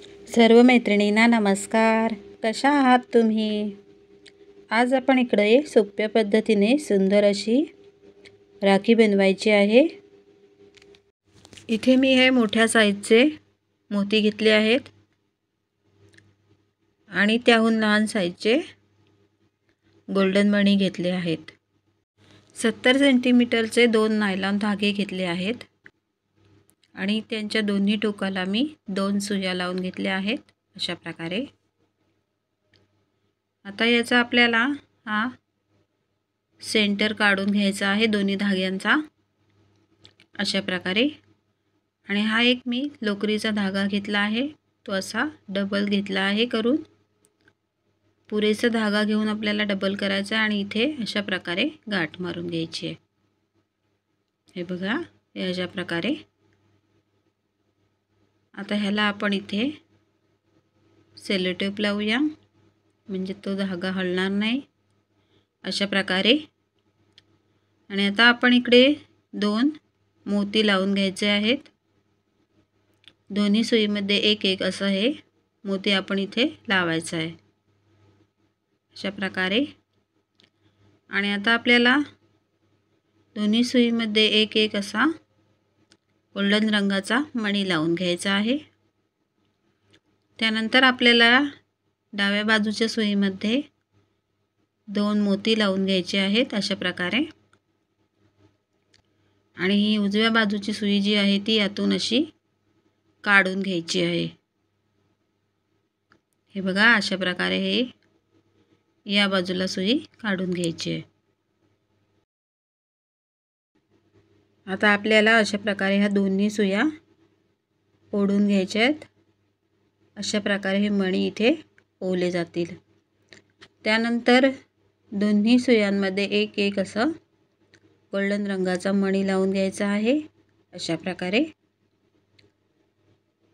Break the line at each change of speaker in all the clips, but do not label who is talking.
सर्व मैत्रिणींना नमस्कार. कशा आहात तुम्ही? आज आपण इकडे सोप्या पद्धतीने सुंदर अशी राखी बनवायची आहे. इथे मी हे मोठ्या साईजचे मोती घेतले आहेत आणि त्याहून लहान साईजचे गोल्डन मणी घेतले आहेत. 70 सेंटीमीटरचे 2 नायलॉन धागे घेतले आहेत आणि त्यांच्या दोन्ही टोकाला मी 2 सुया लावून घेतल्या आहेत अशा प्रकारे. आता याचा आपल्याला हा सेंटर काढून घ्यायचा आहे दोन्ही धाग्यांचा अशा प्रकारे. आणि हा एक मी लोकरीचा धागा घेतला आहे, तो असा डबल घेतला आहे करून. पुरेसा धागा घेऊन आपल्याला डबल करायचा आणि इथे अशा प्रकारे गाठ मारून घ्यायची आहे. हे बघा, हे अशा प्रकारे. आता ह्याला आपण इथे सेलो टेप लावूया, म्हणजे तो धागा हलणार नाही अशा प्रकारे. आणि आता आपण इकडे 2 मोती लावून घ्यायचे आहेत. दोन्ही सुईमध्ये एक एक असं हे मोती आपण इथे लावायचं आहे अशा प्रकारे. आणि आता आपल्याला दोन्ही सुईमध्ये एक एक असा गोल्डन रंगाचा मणी लावून घ्यायचा आहे. त्यानंतर आपल्याला डाव्या बाजूच्या सुईमध्ये 2 मोती लावून घ्यायचे आहेत अशा प्रकारे. आणि ही उजव्या बाजूची सुई जी आहे ती यातून अशी काढून घ्यायची आहे. हे बघा, अशा प्रकारे हे या बाजूला सुई काढून घ्यायची आहे. आता आपल्याला अशा प्रकारे ह्या दोन्ही सुया ओढून घ्यायच्या आहेत. अशा प्रकारे हे मणी इथे ओवले जातील. त्यानंतर दोन्ही सुयांमध्ये एक एक असं गोल्डन रंगाचा मणी लावून घ्यायचा आहे अशा प्रकारे.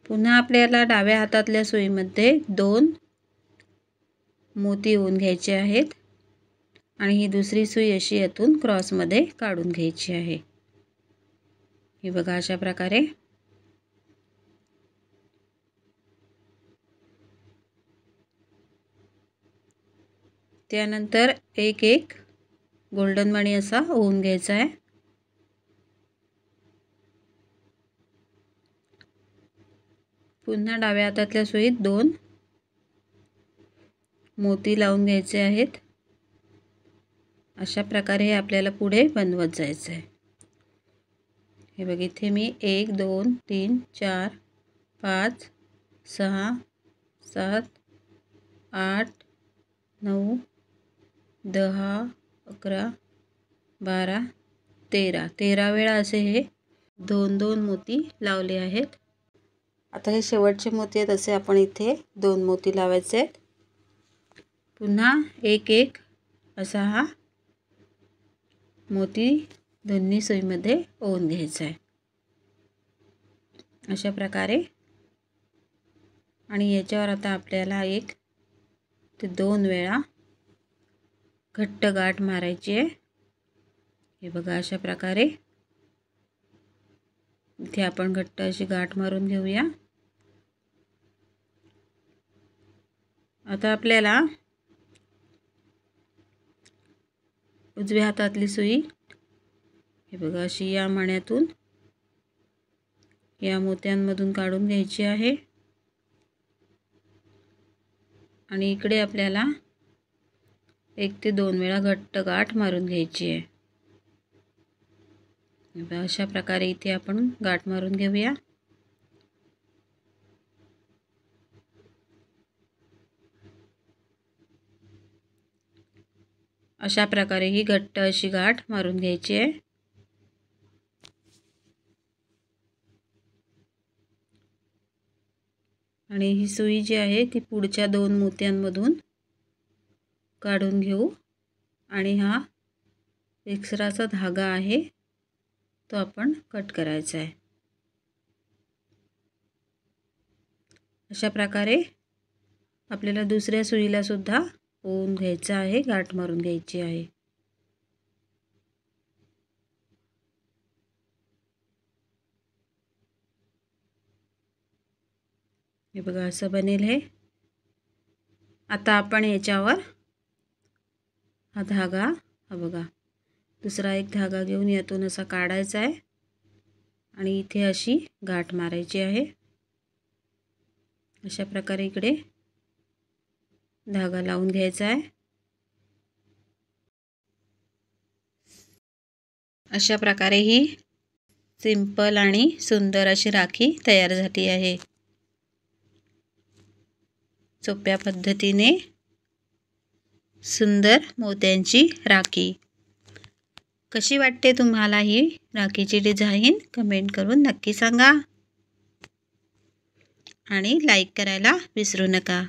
पुन्हा आपल्याला डाव्या हातातल्या सुईमध्ये 2 मोती ओवून घ्यायचे आहेत आणि ही दुसरी सुई अशी यातून क्रॉसमध्ये काढून घ्यायची आहे. हे बघा, अशा प्रकारे. त्यानंतर एक एक गोल्डन मणी असा ओवून घ्यायचा आहे. पुन्हा डाव्या हातातल्या सुईत 2 मोती लावून घ्यायचे आहेत. अशा प्रकारे हे आपल्याला पुढे बनवत जायचं आहे. हे बघ, इथे मी 1 2 3 4 5 6 7 8 9 10 11 12 13 वेळा असे हे 2-2 मोती लावले आहेत. आता हे शेवटचे मोती आहेत, असे आपण इथे 2 मोती लावायचे आहेत. पुन्हा एक एक असा हा मोती दोन्ही सुईमध्ये ओवून घ्यायचा आहे अशा प्रकारे. आणि याच्यावर आता आपल्याला 1 ते 2 वेळा घट्ट गाठ मारायची आहे. हे बघा, अशा प्रकारे इथे आपण घट्ट अशी गाठ मारून घेऊया. आता आपल्याला उजव्या हातातली सुई हे बघा अशी या मण्यातून या मोत्यांमधून काढून घ्यायची आहे. आणि इकडे आपल्याला 1 ते 2 वेळा घट्ट गाठ मारून घ्यायची आहे. अशा प्रकारे इथे आपण गाठ मारून घेऊया. अशा प्रकारे ही घट्ट अशी गाठ मारून घ्यायची आहे. आणि ही सुई जी आहे ती पुढच्या 2 मोत्यांमधून काढून घेऊ आणि हा एक्स्ट्राचा धागा आहे तो आपण कट करायचा आहे. अशा प्रकारे आपल्याला दुसऱ्या सुईला सुद्धा ओवून घ्यायचं आहे, गाठ मारून घ्यायची आहे. हे बघा असं बनेल हे। आता आपण याच्यावर हा धागा, हा बघा दुसरा एक धागा घेऊन यातून असा काढायचा आहे आणि इथे अशी गाठ मारायची आहे। अशा प्रकारे इकडे धागा लावून घ्यायचा आहे। अशा प्रकारे ही सिंपल आणि सुंदर अशी राखी तयार झाली आहे। सोप्या पद्धतीने सुंदर मोत्यांची राखी। कशी वाटते तुम्हाला ही राखीची डिझाईन? कमेंट करून नक्की सांगा आणि लाईक करायला विसरू नका।